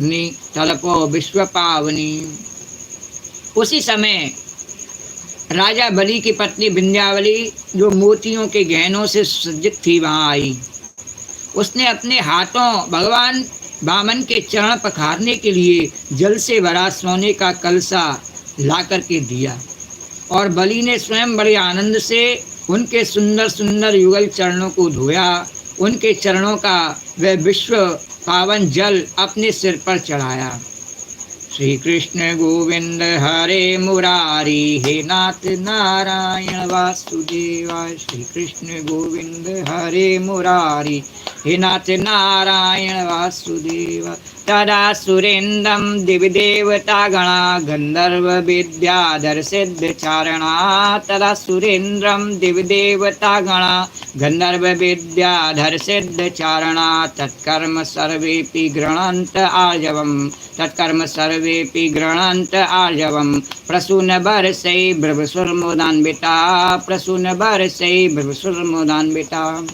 तलपो विश्व पावनी। उसी समय राजा बलि की पत्नी विंध्यावली, जो मोतियों के गहनों से सज्जित थी, वहां आई। उसने अपने हाथों भगवान वामन के चरण पखारने के लिए जल से भरा सोने का कलसा ला करके दिया, और बलि ने स्वयं बड़े आनंद से उनके सुंदर सुंदर युगल चरणों को धोया। उनके चरणों का वह विश्व पावन जल अपने सिर पर चढ़ाया। श्री कृष्ण गोविंद हरे मुरारी, हे नाथ नारायण वासुदेवाय। श्री कृष्ण गोविंद हरे मुरारी, हे नाथ नारायण वासुदेव। तदा सुरेन्द्रम दिव्यदेवता गणा गंधर्व विद्याधर सिद्ध चारणा। तदा सुरेन्द्रम दिव्यदेवता गणा गंधर्व विद्याधर सिद्ध चारणा। तत्कर्म सर्वेपि गृह्णन्त आर्जवम्। तत्कर्म सर्वेपि गृह्णन्त आर्जवम्। प्रसून बरसै भ्रवसुरमुदान्विता। प्रसून बरसै भ्रवसुरमुदान्विता।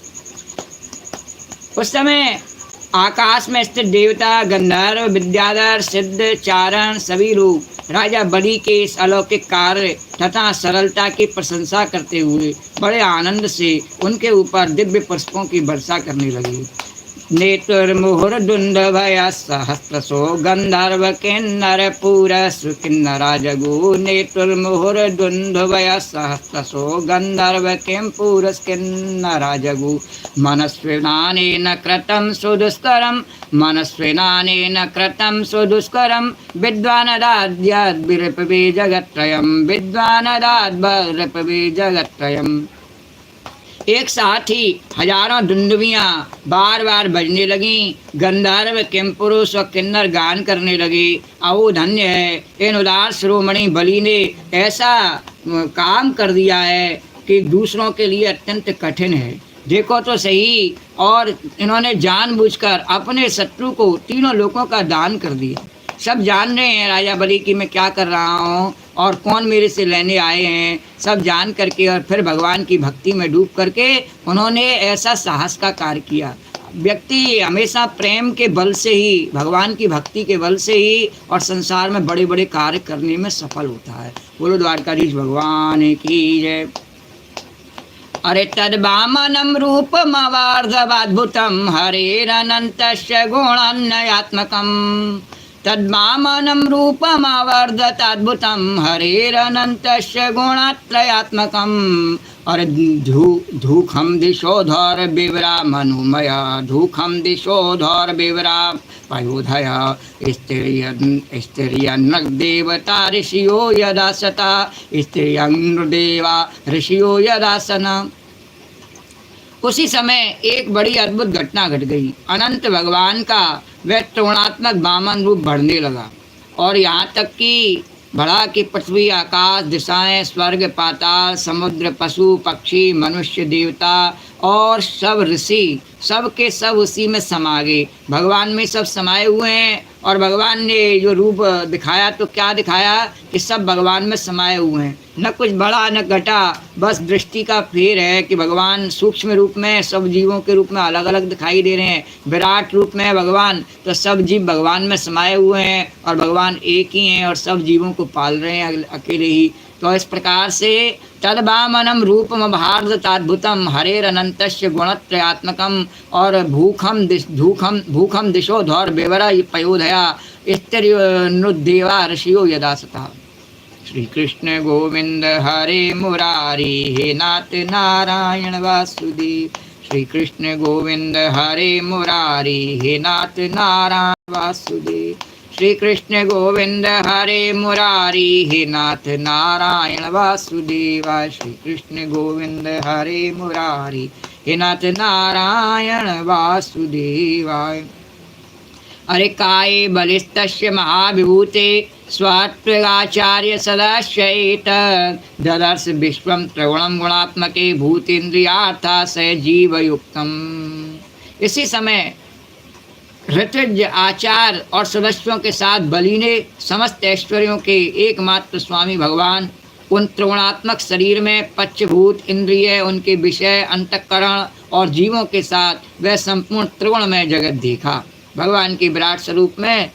उस समय आकाश में स्थित देवता, गंधर्व, विद्याधर, सिद्ध, चारण सभी लोग राजा बलि के इस अलौकिक कार्य तथा सरलता की प्रशंसा करते हुए बड़े आनंद से उनके ऊपर दिव्य पुष्पों की वर्षा करने लगे। नेतुर्मुहुर्दुन्दुभय सहस्रशो गंधर्व किन्नर पुरस किन्नरा जगु। नेतुर्मुहुर्दुन्दुभय सहस्रशो गंधर्व किं पुरस किन्नरा जगु। मनस्विनानेन कृतं सुदुष्करं। मनस्विनानेन कृतं सुदुष्करं। विद्वानदाद्यद्विरपवे जगत्त्रयं। विद्वानदाद्विरपवे जगत्त्रयम्। एक साथ ही हजारों दुंदुभियाँ बार बार बजने लगीं। गंधर्व, किमपुरुष और किन्नर गान करने लगे। आओ धन्य है, इन उदार शिरोमणि बलि ने ऐसा काम कर दिया है कि दूसरों के लिए अत्यंत कठिन है। देखो तो सही, और इन्होंने जानबूझकर अपने शत्रु को तीनों लोकों का दान कर दिया। सब जान रहे हैं राजा बलि की मैं क्या कर रहा हूँ और कौन मेरे से लेने आए हैं, सब जान करके और फिर भगवान की भक्ति में डूब करके उन्होंने ऐसा साहस का कार्य किया। व्यक्ति हमेशा प्रेम के बल से ही, भगवान की भक्ति के बल से ही और संसार में बड़े बड़े कार्य करने में सफल होता है। बोलो द्वारकाधीश भगवान की जय। अरे तद्वामनं रूपमवार्धवाद्भुतं हरेरनन्तस्य गुणान्नयात्मकम्। तद्वामनं रूपमवर्धताद्भुतं हरेरनन्तस्य गुणात्रयात्मकम्। और धूखं दिशोधर विवरा मनुमया। धूखं दिशोधर विवरा पयोधया। स्त्रियन्न देवता ऋषियो यदा सता। स्त्रियन्न देवा ऋषियो यदा सना। उसी समय एक बड़ी अद्भुत घटना घट गई। अनंत भगवान का वह त्रिगुणात्मक वामन रूप बढ़ने लगा, और यहाँ तक कि बढ़ा कि पृथ्वी, आकाश, दिशाएं, स्वर्ग, पाताल, समुद्र, पशु, पक्षी, मनुष्य, देवता और सब ऋषि सब के सब उसी में समा गए। भगवान में सब समाये हुए हैं, और भगवान ने जो रूप दिखाया तो क्या दिखाया कि सब भगवान में समाये हुए हैं। न कुछ बड़ा न घटा, बस दृष्टि का फेर है कि भगवान सूक्ष्म रूप में सब जीवों के रूप में अलग अलग दिखाई दे रहे हैं। विराट रूप में है भगवान, तो सब जीव भगवान में समाये हुए हैं और भगवान एक ही हैं और सब जीवों को पाल रहे हैं अकेले ही। तो इस प्रकार से तद्वामनं रूपमभार्धताद्भुतं हरेरनन्तस्य गुणत्रयात्मकम्। और भूखम दिशोधर विवरा पयोधया स्त्रियन्नुदेवा ऋषियो यदा सता। श्री कृष्ण गोविंद हरे मुरारी, हे नाथ नारायण वासुदेव। श्री कृष्ण गोविंद हरे मुरारी, हे नाथ नारायण वासुदेव। श्री कृष्ण गोविंद हरे मुरारी, हे नाथ नारायण वासुदेवाय। श्री कृष्ण गोविंद हरे मुरारी, हे नाथ नारायण वासुदेवाय। अरे काये बलिस्तस्य महाविभूते स्वात्वगाचार्य सदाश्रयेत। ददर्श विश्वं त्रिगुणं गुणात्मके भूतेन्द्रियार्था स जीवयुक्तम्। इसी समय ऋतुज, आचार्य और सदस्यों के साथ बलि ने समस्त ऐश्वर्यों के एकमात्र स्वामी भगवान उन त्रिगुणात्मक शरीर में पंचभूत, इंद्रिय, उनके विषय, अंतःकरण और जीवों के साथ वह संपूर्ण त्रिगुण में जगत देखा। भगवान के विराट स्वरूप में